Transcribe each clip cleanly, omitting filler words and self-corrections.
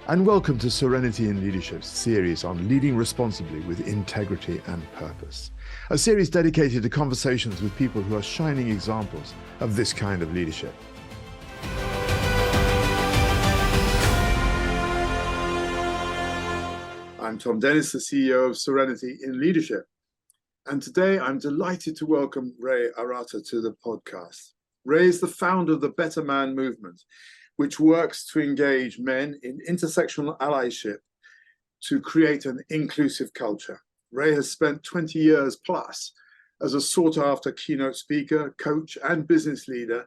And welcome to Serenity in Leadership's series on leading responsibly with integrity and purpose. A series dedicated to conversations with people who are shining examples of this kind of leadership. I'm Tom Dennis, the CEO of Serenity in Leadership. And today I'm delighted to welcome Ray Arata to the podcast. Ray is the founder of the Better Man movement, which works to engage men in intersectional allyship to create an inclusive culture. Ray has spent 20 years plus as a sought-after keynote speaker, coach, and business leader,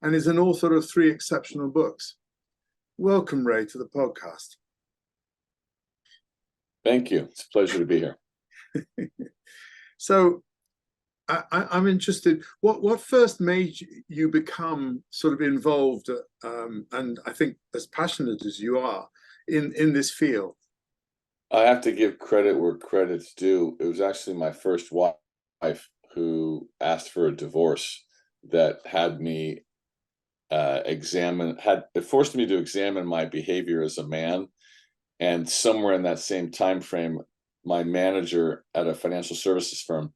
and is an author of 3 exceptional books. Welcome, Ray, to the podcast. Thank you. It's a pleasure to be here. So, I'm interested, what first made you become sort of involved and I think as passionate as you are in this field? I have to give credit where credit's due. It was actually my first wife who asked for a divorce that had me it forced me to examine my behavior as a man. And somewhere in that same time frame, my manager at a financial services firm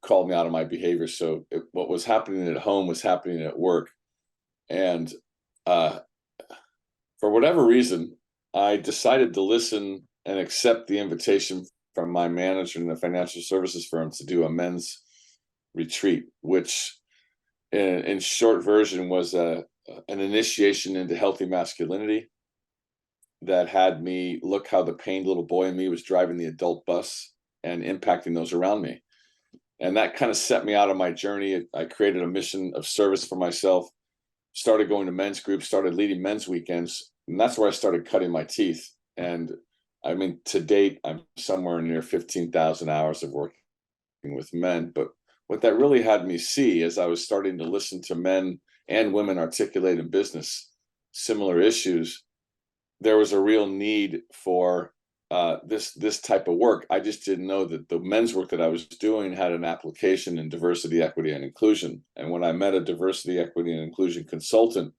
called me out on my behavior. So what was happening at home was happening at work. And for whatever reason, I decided to listen and accept the invitation from my manager in the financial services firm to do a men's retreat, which in short version was an initiation into healthy masculinity that had me look how the pained little boy in me was driving the adult bus and impacting those around me. And that kind of set me out on my journey. I created a mission of service for myself, started going to men's groups, started leading men's weekends. And that's where I started cutting my teeth. And I mean, to date, I'm somewhere near 15,000 hours of working with men. But what that really had me see as I was starting to listen to men and women articulate in business similar issues, there was a real need for this type of work. I just didn't know that the men's work that I was doing had an application in diversity, equity, and inclusion. And when I met a diversity, equity, and inclusion consultant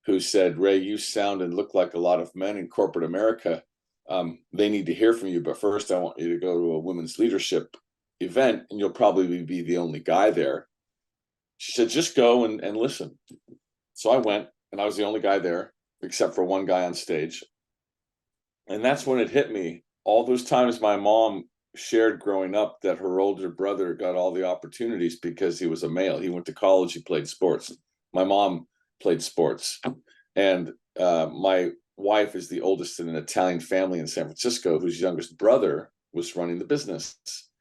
who said, Ray, you sound and look like a lot of men in corporate America. They need to hear from you. But first, I want you to go to a women's leadership event, and you'll probably be the only guy there. She said, just go and listen. So I went, and I was the only guy there, except for one guy on stage. And that's when it hit me. All those times my mom shared growing up that her older brother got all the opportunities because he was a male. He went to college, he played sports. My mom played sports. And my wife is the oldest in an Italian family in San Francisco whose youngest brother was running the business.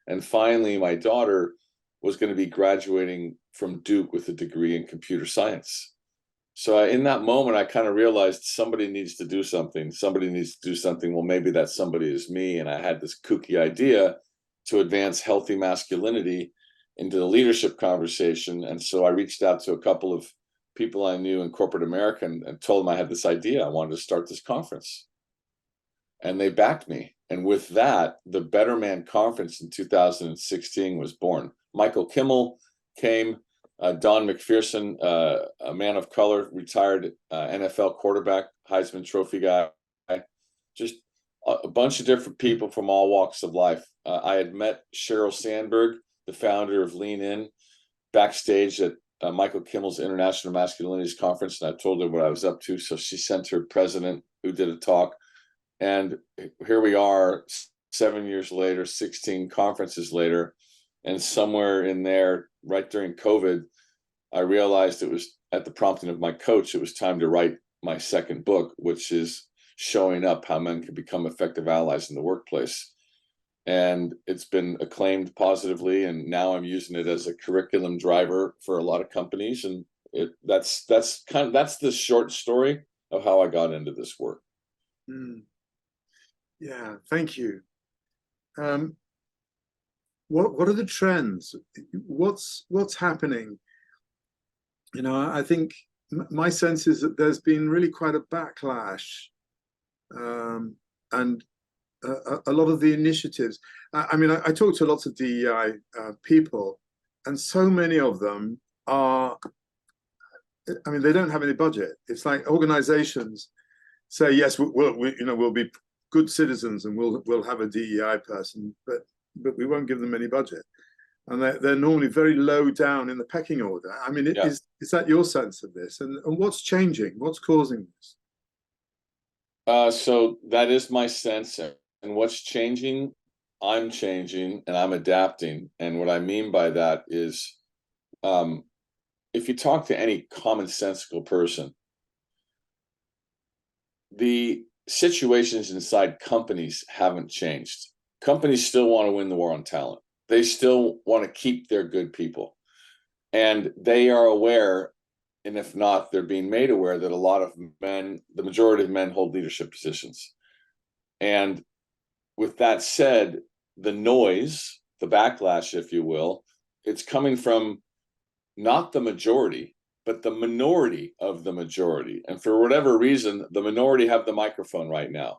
And finally, my daughter was going to be graduating from Duke with a degree in computer science. So in that moment, I kind of realized somebody needs to do something. Somebody needs to do something. Well, maybe that somebody is me. And I had this kooky idea to advance healthy masculinity into the leadership conversation. And so I reached out to a couple of people I knew in corporate America and told them I had this idea. I wanted to start this conference. And they backed me. And with that, the Better Man Conference in 2016 was born. Michael Kimmel came. Don McPherson, a man of color, retired NFL quarterback, Heisman Trophy guy, just a bunch of different people from all walks of life. I had met Sheryl Sandberg, the founder of Lean In, backstage at Michael Kimmel's International Masculinities Conference, and I told her what I was up to. So she sent her president, who did a talk. And here we are, 7 years later, 16 conferences later, and somewhere in there, right during COVID, I realized it was at the prompting of my coach, it was time to write my second book, which is Showing Up, How Men Can Become Effective Allies in the Workplace. And it's been acclaimed positively. And now I'm using it as a curriculum driver for a lot of companies. And that's the short story of how I got into this work. Yeah, thank you. What are the trends? What's happening? You know, I think my sense is that there's been really quite a backlash, and a lot of the initiatives. I mean, I talk to lots of DEI people, and so many of them are. I mean, they don't have any budget. It's like organizations say yes, we'll be good citizens and we'll have a DEI person, but we won't give them any budget. And they're normally very low down in the pecking order. I mean, is that your sense of this? And what's changing? What's causing this? So that is my sense. And what's changing? I'm changing and I'm adapting. And what I mean by that is, if you talk to any commonsensical person, the situations inside companies haven't changed. Companies still want to win the war on talent. They still want to keep their good people. And they are aware, and if not, they're being made aware that a lot of men, the majority of men, hold leadership positions. And with that said, the noise, the backlash, if you will, it's coming from not the majority, but the minority of the majority. And for whatever reason, the minority have the microphone right now.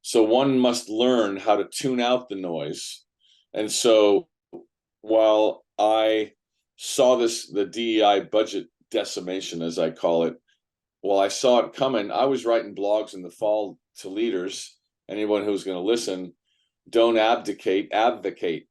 So one must learn how to tune out the noise. And so while I saw the DEI budget decimation, as I call it, while I saw it coming, I was writing blogs in the fall to leaders, anyone who's going to listen, don't abdicate, advocate.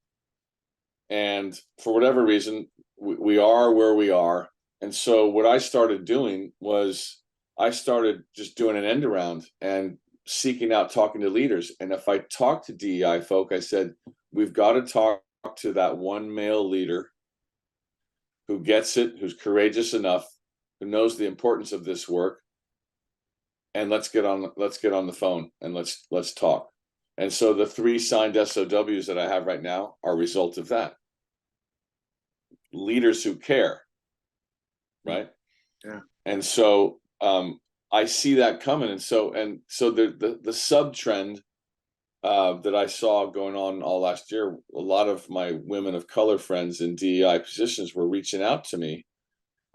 And for whatever reason, we are where we are. And so what I started doing was I started just doing an end around and seeking out talking to leaders. And if I talk to DEI folk, I said, we've got to talk to that one male leader who gets it, who's courageous enough, who knows the importance of this work. And let's get on the phone and let's talk. And so the 3 signed SOWs that I have right now are a result of that. Leaders who care, right? Yeah. And so I see that coming. And so the sub trend that I saw going on all last year, a lot of my women of color friends in DEI positions were reaching out to me,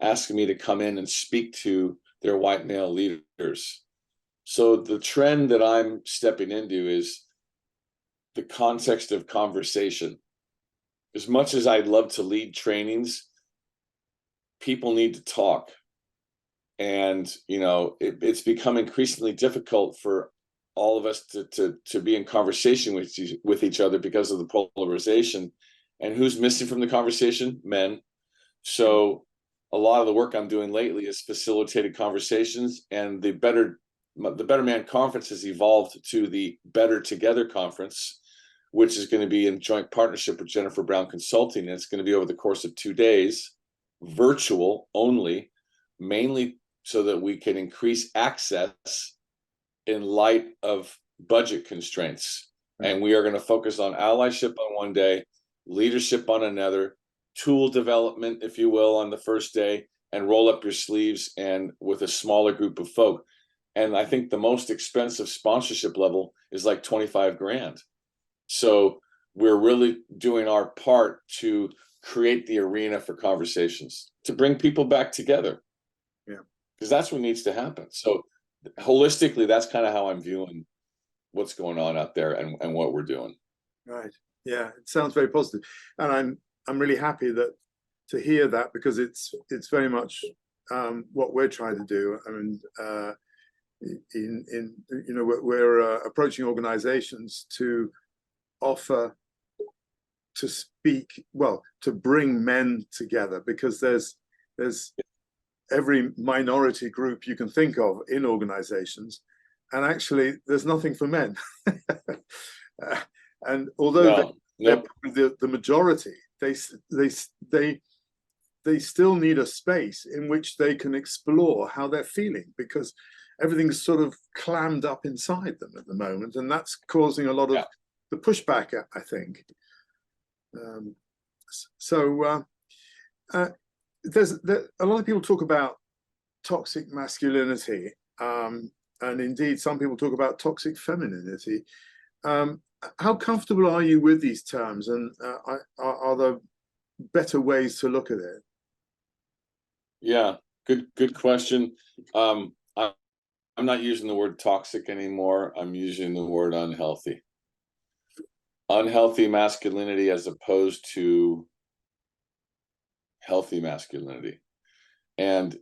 asking me to come in and speak to their white male leaders. So the trend that I'm stepping into is the context of conversation. As much as I'd love to lead trainings, people need to talk. And, it's become increasingly difficult for all of us to be in conversation with each other because of the polarization. And who's missing from the conversation? Men. So a lot of the work I'm doing lately is facilitated conversations, and the Better Man Conference has evolved to the Better Together Conference, which is going to be in joint partnership with Jennifer Brown Consulting. And it's going to be over the course of 2 days, virtual only, mainly so that we can increase access in light of budget constraints. And we are going to focus on allyship on one day, leadership on another, tool development, if you will, on the first day, and roll up your sleeves and with a smaller group of folk. And I think the most expensive sponsorship level is like 25 grand. So we're really doing our part to create the arena for conversations, to bring people back together. Yeah. Because that's what needs to happen. So holistically, that's kind of how I'm viewing what's going on out there and what we're doing. Right. Yeah, it sounds very positive. And I'm really happy to hear that, because it's very much what we're trying to do. I mean, we're approaching organizations to offer, to speak, well, to bring men together, because there's every minority group you can think of in organizations, and actually there's nothing for men. And although they're the majority, they still need a space in which they can explore how they're feeling, because everything's sort of clammed up inside them at the moment, and that's causing a lot of the pushback, I think. There's a lot of people talk about toxic masculinity, and indeed some people talk about toxic femininity. How comfortable are you with these terms, and are there better ways to look at it? Yeah, good question. I'm not using the word toxic anymore. I'm using the word unhealthy. Unhealthy masculinity as opposed to healthy masculinity. And,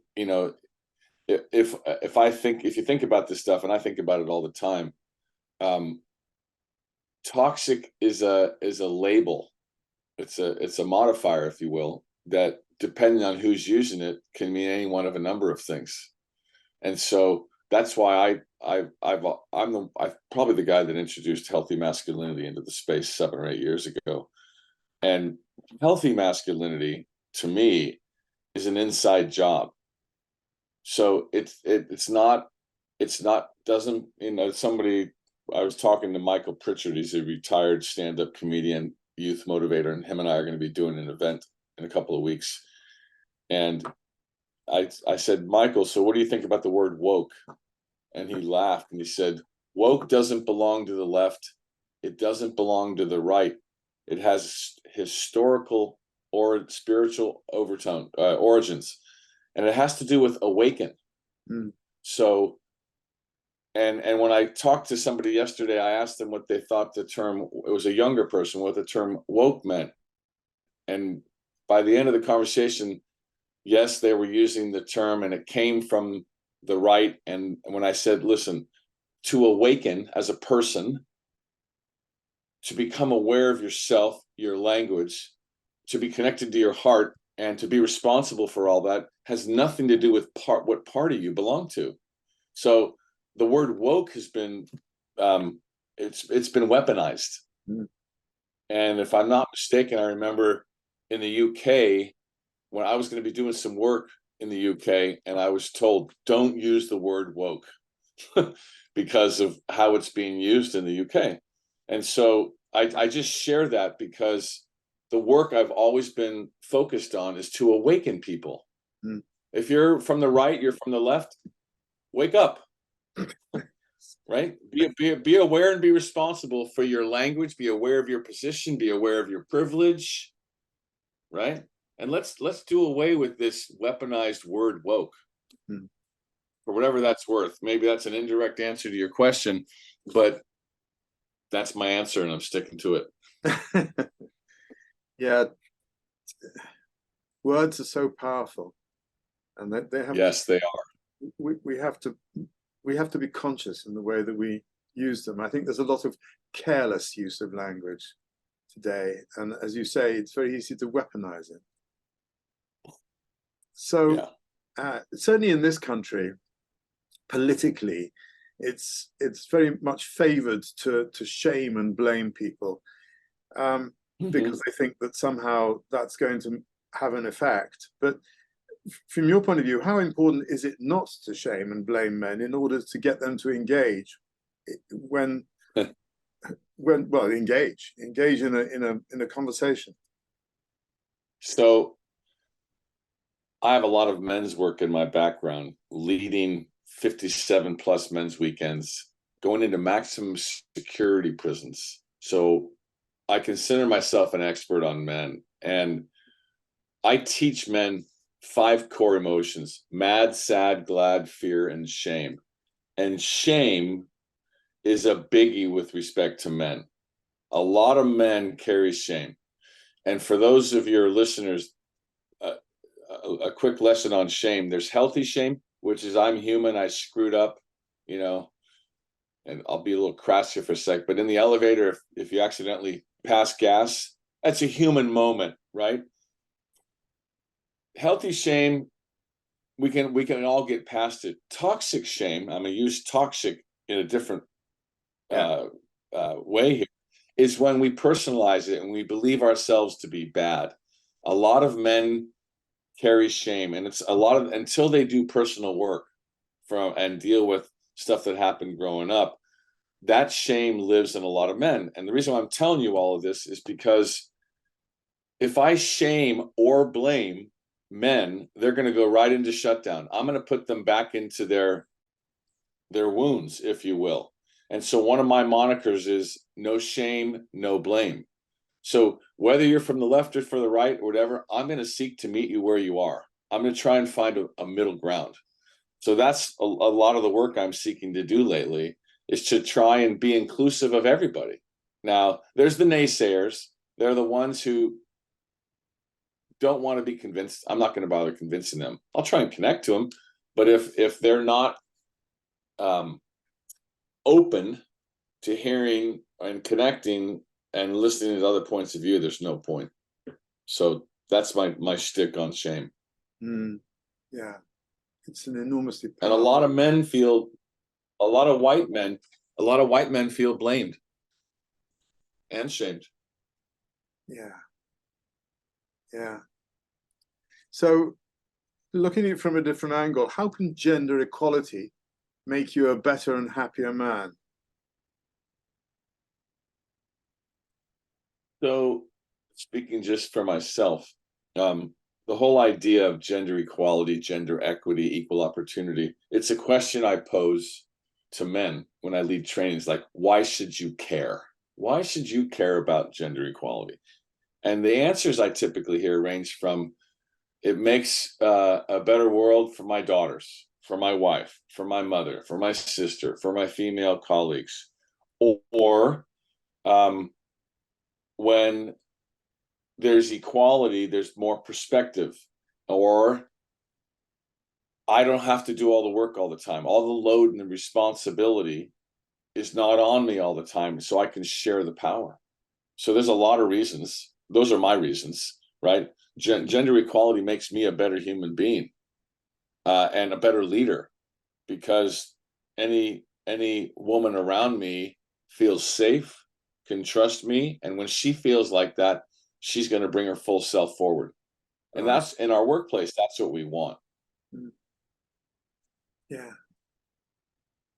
if you think about this stuff, and I think about it all the time, toxic is a label. It's a modifier, if you will, that depending on who's using it can mean any one of a number of things. And so that's why I'm probably the guy that introduced healthy masculinity into the space 7 or 8 years ago. And healthy masculinity, to me, is an inside job. So doesn't, somebody, I was talking to Michael Pritchard. He's a retired stand-up comedian, youth motivator, and him and I are going to be doing an event in a couple of weeks. And I said, Michael, so what do you think about the word woke? And he laughed and he said, woke doesn't belong to the left. It doesn't belong to the right. It has historical or spiritual origins, and it has to do with awaken. So, and when I talked to somebody yesterday, I asked them what they thought the term, it was a younger person, what the term woke meant. And by the end of the conversation, yes, they were using the term and it came from the right. And when I said, listen, to awaken as a person, to become aware of yourself, your language, to be connected to your heart, and to be responsible for all that has nothing to do with what party you belong to. So the word woke has been, it's been weaponized. And if I'm not mistaken, I remember in the UK, when I was going to be doing some work in the UK, and I was told, don't use the word woke because of how it's being used in the UK. And so I just share that because the work I've always been focused on is to awaken people. If you're from the right, you're from the left, wake up, right? Be aware and be responsible for your language, be aware of your position, be aware of your privilege, right? And let's do away with this weaponized word woke for whatever that's worth. Maybe that's an indirect answer to your question, but that's my answer and I'm sticking to it. Yeah, words are so powerful, and they have. Yes, they are. We have to be conscious in the way that we use them. I think there's a lot of careless use of language today, and as you say, it's very easy to weaponize it. So certainly in this country, politically, it's very much favored to shame and blame people, because they think that somehow that's going to have an effect. But from your point of view, how important is it not to shame and blame men in order to get them to engage when engage in a conversation? So I have a lot of men's work in my background, leading 57 plus men's weekends, going into maximum security prisons. So I consider myself an expert on men, and I teach men 5 core emotions: mad, sad, glad, fear, and shame. And shame is a biggie with respect to men. A lot of men carry shame. And for those of your listeners, a quick lesson on shame. There's healthy shame, which is I'm human, I screwed up, and I'll be a little crass here for a sec, but in the elevator, if you accidentally pass gas, that's a human moment, right? Healthy shame, we can all get past it. Toxic shame, I'm going to use toxic in a different way here, is when we personalize it and we believe ourselves to be bad. A lot of men carry shame, and it's a lot of, until they do personal work and deal with stuff that happened growing up, that shame lives in a lot of men. And the reason why I'm telling you all of this is because if I shame or blame men, they're going to go right into shutdown. I'm going to put them back into their wounds, if you will. And so one of my monikers is no shame, no blame. So whether you're from the left or from the right or whatever, I'm going to seek to meet you where you are. I'm going to try and find a middle ground. So that's a lot of the work I'm seeking to do lately, is to try and be inclusive of everybody. Now, there's the naysayers. They're the ones who don't want to be convinced. I'm not going to bother convincing them. I'll try and connect to them, But if they're not open to hearing and connecting and listening to other points of view, there's no point. So that's my shtick on shame. Yeah, it's an enormously powerful. And a lot of men feel, a lot of white men feel blamed and shamed. Yeah. Yeah. So looking at it from a different angle, how can gender equality make you a better and happier man? So speaking just for myself, the whole idea of gender equality, gender equity, equal opportunity, it's a question I pose to men when I lead trainings, like, why should you care? Why should you care about gender equality? And the answers I typically hear range from, it makes a better world for my daughters, for my wife, for my mother, for my sister, for my female colleagues, or when there's equality, there's more perspective, or I don't have to do all the work all the time. All the load and the responsibility is not on me all the time, so I can share the power. So there's a lot of reasons. Those are my reasons, right? Gender equality makes me a better human being and a better leader, because any woman around me feels safe, can trust me, and when she feels like that, she's going to bring her full self forward. And that's in our workplace. That's what we want. Yeah.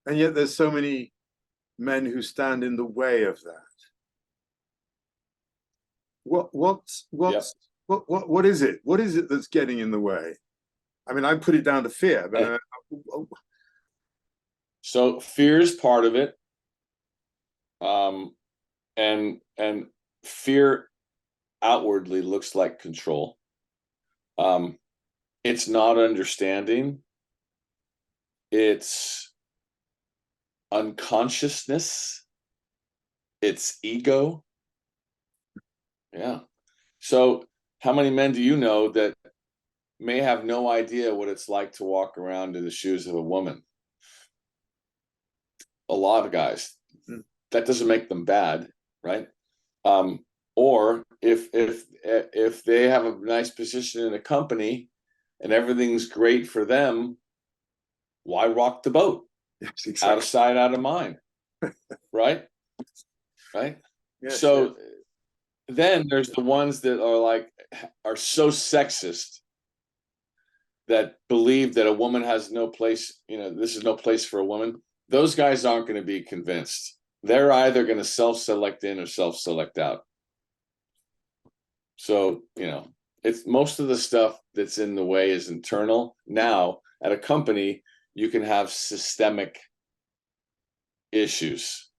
And yet there's so many men who stand in the way of that. What is it? What is it that's getting in the way? I mean, I put it down to fear, but so fear is part of it. And fear outwardly looks like control. It's not understanding. It's unconsciousness. It's ego. Yeah. So how many men do you know that may have no idea what it's like to walk around in the shoes of a woman? A lot of guys. That doesn't make them bad, right? Or if they have a nice position in a company and everything's great for them, why rock the boat? Yes, exactly. Out of sight, out of mind. Right? Right? Yes, so then there's the ones that are so sexist that believe that a woman has no place, this is no place for a woman. Those guys aren't going to be convinced. They're either going to self-select in or self-select out. So, it's most of the stuff that's in the way is internal. Now, at a company, you can have systemic issues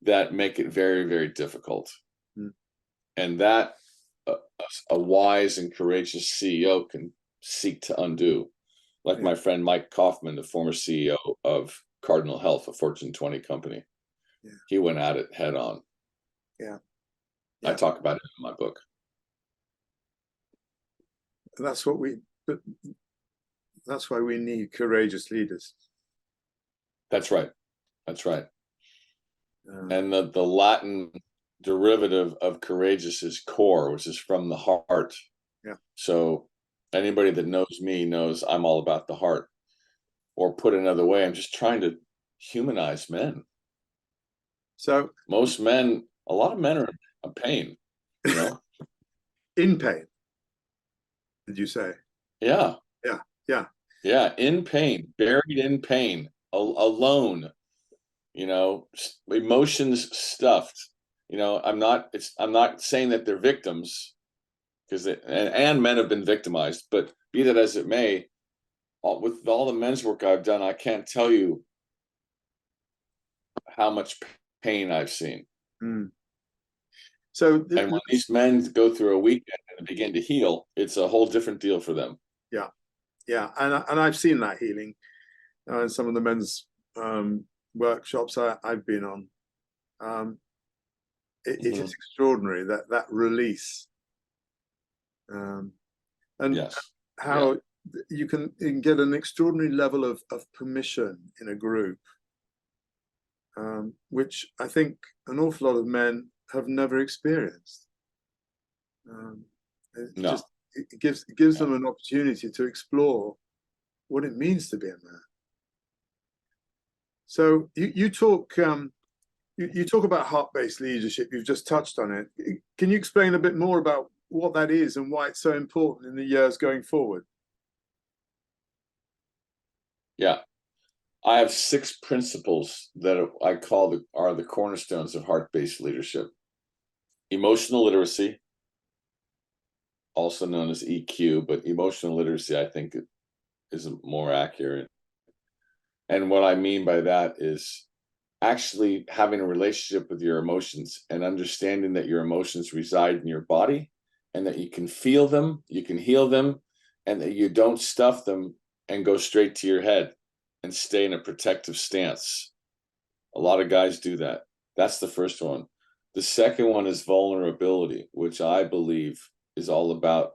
that make it very, very difficult. And that a wise and courageous CEO can seek to undo. Like my friend Mike Kaufman, the former CEO of Cardinal Health, a Fortune 20 company. He went at it head on. I talk about it in my book. That's why we need courageous leaders. That's right. And the Latin derivative of courageous is core, which is from the heart. So anybody that knows me knows I'm all about the heart. Or put another way, I'm just trying to humanize men. So most men, a lot of men are in pain, In pain, did you say? Yeah, in pain, buried in pain, alone, emotions stuffed. I'm not saying that they're victims, because and men have been victimized, but be that as it may, with all the men's work I've done, I can't tell you how much pain I've seen. So and when these men go through a weekend and begin to heal, it's a whole different deal for them. And I've seen that healing in some of the men's workshops I've been on. It is extraordinary, that release. And how you can get an extraordinary level of permission in a group, which I think an awful lot of men have never experienced. No. It gives them an opportunity to explore what it means to be a man. So you talk about heart-based leadership. You've just touched on it. Can you explain a bit more about what that is and why it's so important in the years going forward? Yeah. I have 6 principles that I call are the cornerstones of heart-based leadership. Emotional literacy, also known as EQ, but emotional literacy, I think, is more accurate. And what I mean by that is actually having a relationship with your emotions and understanding that your emotions reside in your body and that you can feel them, you can heal them, and that you don't stuff them and go straight to your head and stay in a protective stance. A lot of guys do that. That's the first one. The second one is vulnerability, which I believe is all about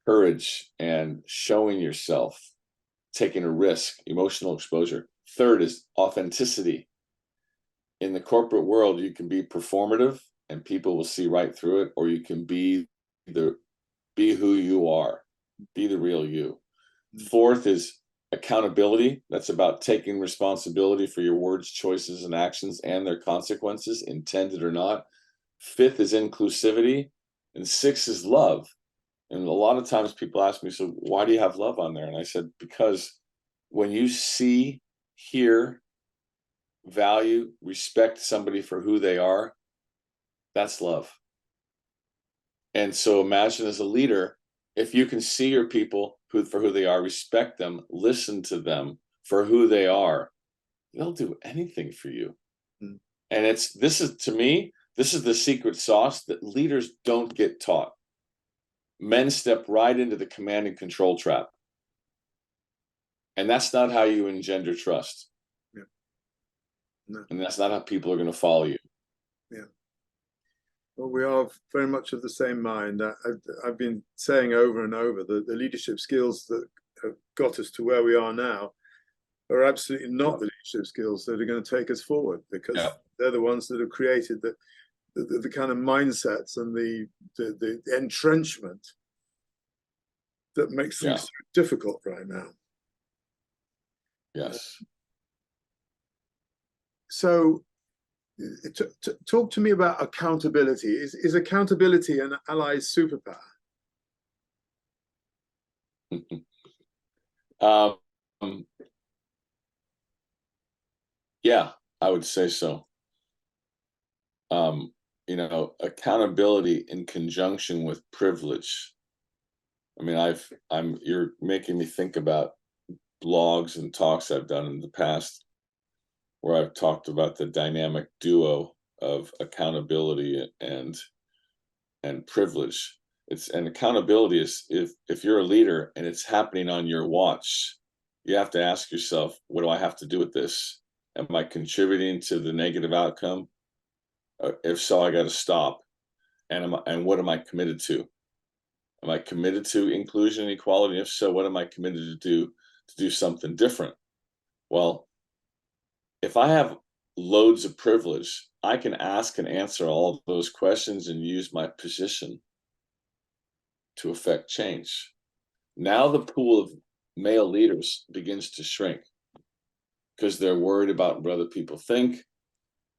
courage and showing yourself, taking a risk, emotional exposure. Third is authenticity. In the corporate world, you can be performative and people will see right through it, or you can be who you are, be the real you. Fourth is accountability. That's about taking responsibility for your words, choices, and actions and their consequences, intended or not. Fifth is inclusivity. And sixth is love. And a lot of times people ask me, so why do you have love on there? And I said, because when you see, hear, value, respect somebody for who they are, that's love. And so imagine as a leader, if you can see your people for who they are, respect them, listen to them for who they are, they'll do anything for you. Mm. And this is the secret sauce that leaders don't get taught. Men step right into the command and control trap. And that's not how you engender trust. Yeah. No. And that's not how people are going to follow you. Yeah. Well, we are very much of the same mind. I've been saying over and over that the leadership skills that have got us to where we are now are absolutely not the leadership skills that are going to take us forward, because they're the ones that have created the kind of mindsets and the entrenchment that makes things so difficult right now. Yes. So talk to me about accountability. Is accountability an ally's superpower? Yeah, I would say so. Accountability in conjunction with privilege. I mean, you're making me think about blogs and talks I've done in the past where I've talked about the dynamic duo of accountability and privilege. And accountability is if you're a leader and it's happening on your watch, you have to ask yourself, what do I have to do with this? Am I contributing to the negative outcome? If so, I got to stop. And what am I committed to? Am I committed to inclusion and equality? If so, what am I committed to do something different? Well, if I have loads of privilege, I can ask and answer all of those questions and use my position to affect change. Now the pool of male leaders begins to shrink because they're worried about what other people think.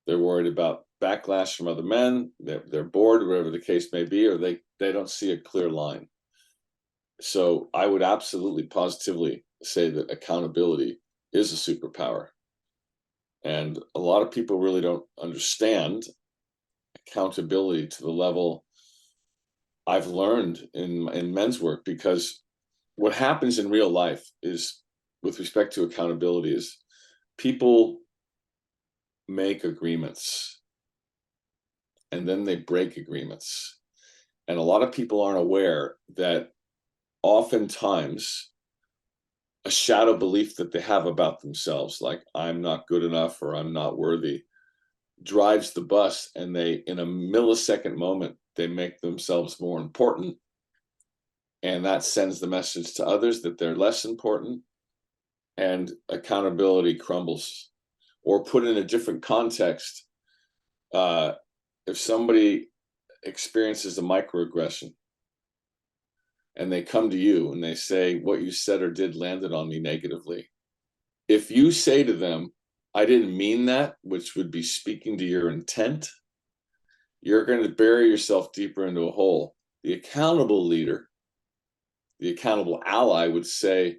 They're worried about backlash from other men. They're bored, whatever the case may be, or they don't see a clear line. So I would absolutely positively say that accountability is a superpower. And a lot of people really don't understand accountability to the level I've learned in men's work, because what happens in real life is, with respect to accountability, is people make agreements and then they break agreements. And a lot of people aren't aware that oftentimes a shadow belief that they have about themselves, like I'm not good enough or I'm not worthy, drives the bus, and they, in a millisecond moment, they make themselves more important and that sends the message to others that they're less important, and accountability crumbles. Or put in a different context, if somebody experiences a microaggression and they come to you and they say, what you said or did landed on me negatively, if you say to them, I didn't mean that, which would be speaking to your intent, you're going to bury yourself deeper into a hole. The accountable leader, the accountable ally would say,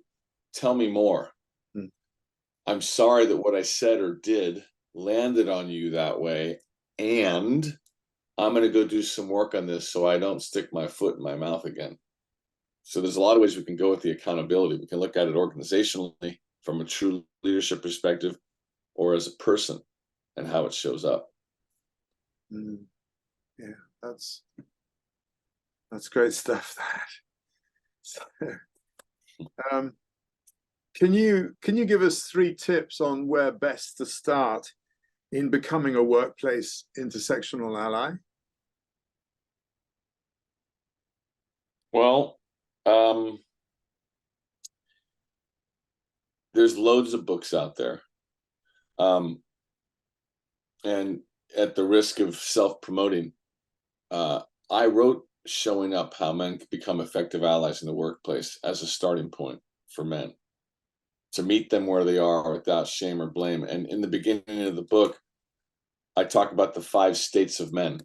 tell me more. I'm sorry that what I said or did landed on you that way, and I'm going to go do some work on this so I don't stick my foot in my mouth again. So there's a lot of ways we can go with the accountability. We can look at it organizationally from a true leadership perspective, or as a person and how it shows up. Yeah, that's great stuff. Can you give us 3 tips on where best to start in becoming a workplace intersectional ally? Well, there's loads of books out there. And at the risk of self-promoting, I wrote Showing Up, How Men Can Become Effective Allies in the Workplace as a starting point for men, to meet them where they are without shame or blame. And in the beginning of the book, I talk about the 5 states of men: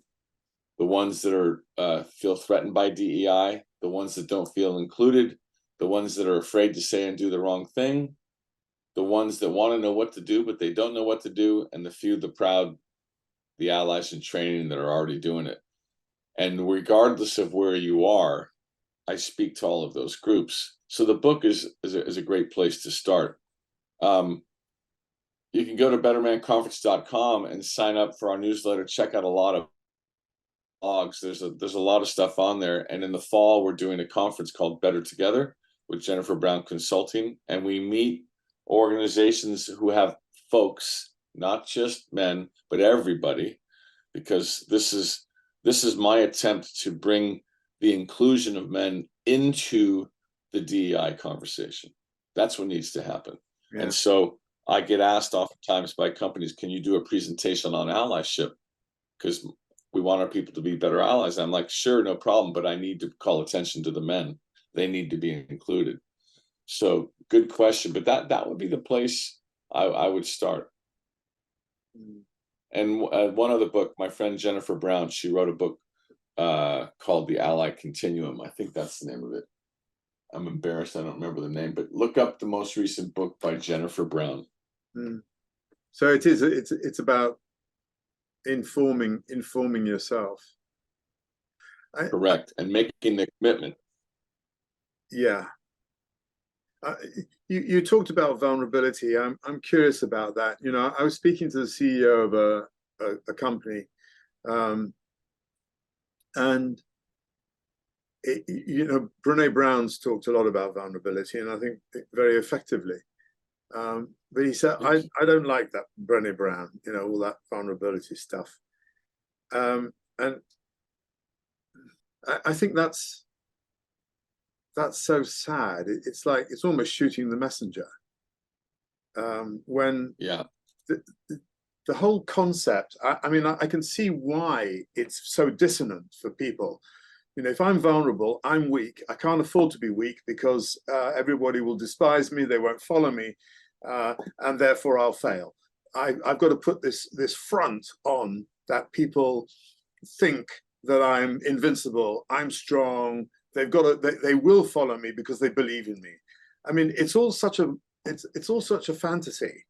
the ones that are feel threatened by DEI, the ones that don't feel included, the ones that are afraid to say and do the wrong thing, the ones that want to know what to do but they don't know what to do, and the few, the proud, the allies in training that are already doing it. And regardless of where you are, I speak to all of those groups. So the book is a great place to start. You can go to bettermanconference.com and sign up for our newsletter. Check out a lot of blogs. There's a lot of stuff on there. And in the fall, we're doing a conference called Better Together with Jennifer Brown Consulting. And we meet organizations who have folks, not just men, but everybody, because this is my attempt to bring the inclusion of men into the DEI conversation. That's what needs to happen. Yeah. And so I get asked oftentimes by companies, can you do a presentation on allyship? Because we want our people to be better allies. I'm like, sure, no problem, but I need to call attention to the men. They need to be included. So good question, but that would be the place I would start. And one other book, my friend Jennifer Brown, she wrote a book called The Ally Continuum. I think that's the name of it. I'm embarrassed, I don't remember the name, but look up the most recent book by Jennifer Brown. So it's about informing yourself. Correct, and making the commitment. Yeah. You talked about vulnerability. I'm curious about that. You know, I was speaking to the CEO of a company, and you know, Brene Brown's talked a lot about vulnerability, and I think very effectively. But he said, I don't like that Brene Brown, you know, all that vulnerability stuff. And I think that's so sad. It's like, it's almost shooting the messenger. When the whole concept, I mean, I can see why it's so dissonant for people. You know, if I'm vulnerable, I'm weak. I can't afford to be weak because everybody will despise me, they won't follow me, and therefore I'll fail. I've got to put this front on that people think that I'm invincible, I'm strong. They've got to, they will follow me because they believe in me. I mean, it's all such a fantasy.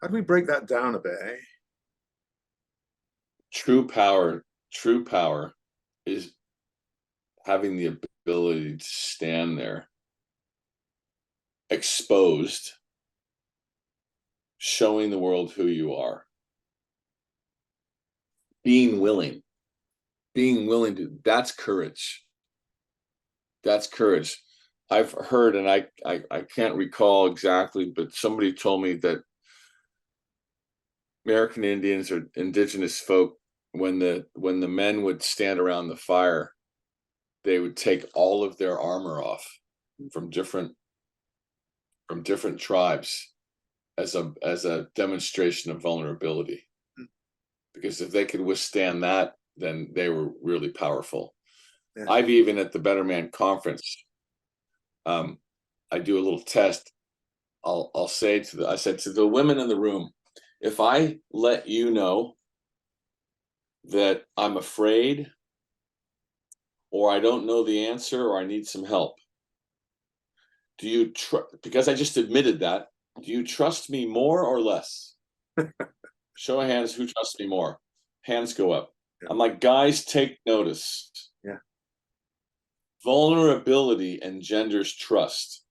How do we break that down a bit, eh? True power is having the ability to stand there exposed, showing the world who you are, being willing to, that's courage. That's courage. I've heard, and I can't recall exactly, but somebody told me that American Indians or indigenous folk, when the men would stand around the fire they would take all of their armor off from different tribes as a demonstration of vulnerability. Because if they could withstand that, then they were really powerful. Yeah. I've even at the Better Man conference, I do a little test. I said to the women in the room, if I let you know that I'm afraid, or I don't know the answer, or I need some help, do you because I just admitted that, do you trust me more or less? Show of hands, who trusts me more? Hands go up. Yeah. I'm like, guys, take notice. Yeah. Vulnerability engenders trust.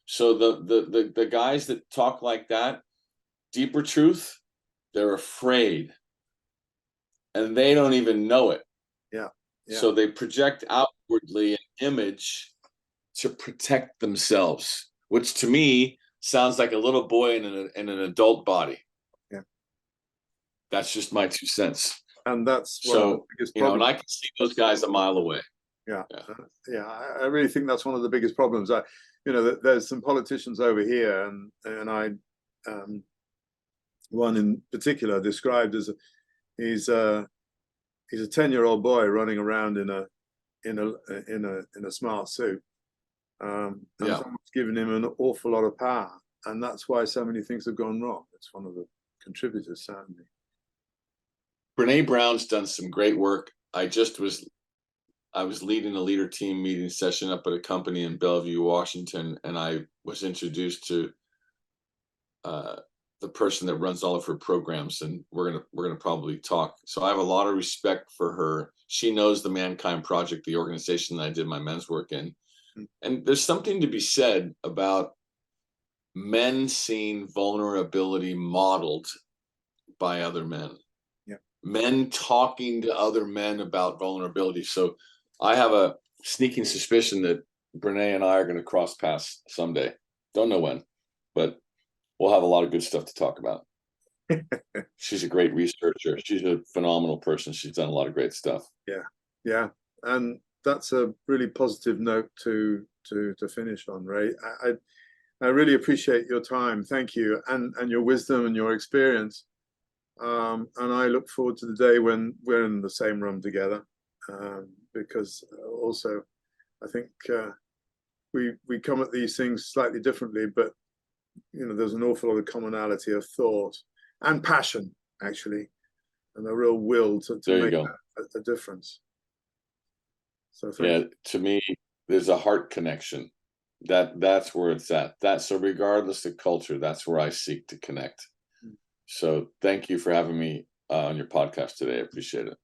So the guys that talk like that, deeper truth, they're afraid. And they don't even know it. Yeah. Yeah. So they project outwardly an image to protect themselves, which to me sounds like a little boy in an adult body. Yeah. That's just my 2 cents. And that's one of the biggest problems. And I can see those guys a mile away. Yeah. Yeah. I really think that's one of the biggest problems. There's some politicians over here, and I, one in particular described as he's a 10-year-old boy running around in a smart suit. And someone's given him an awful lot of power, and that's why so many things have gone wrong. It's one of the contributors, certainly. Brene Brown's done some great work. I was leading a leader team meeting session up at a company in Bellevue, Washington, and I was introduced to the person that runs all of her programs, and we're gonna probably talk. So I have a lot of respect for her. She knows the Mankind Project, the organization that I did my men's work in. And there's something to be said about men seeing vulnerability modeled by other men. Yeah. Men talking to other men about vulnerability. So I have a sneaking suspicion that Brene and I are going to cross paths someday. Don't know when, but we'll have a lot of good stuff to talk about. She's a great researcher. She's a phenomenal person. She's done a lot of great stuff. Yeah. Yeah. And that's a really positive note to finish on, Ray. I really appreciate your time. Thank you, and your wisdom and your experience. And I look forward to the day when we're in the same room together, because also I think we come at these things slightly differently, but there's an awful lot of commonality of thought and passion, actually, and a real will to make a difference. So to me, there's a heart connection. That's where it's at. So regardless of culture, that's where I seek to connect. So thank you for having me on your podcast today. I appreciate it.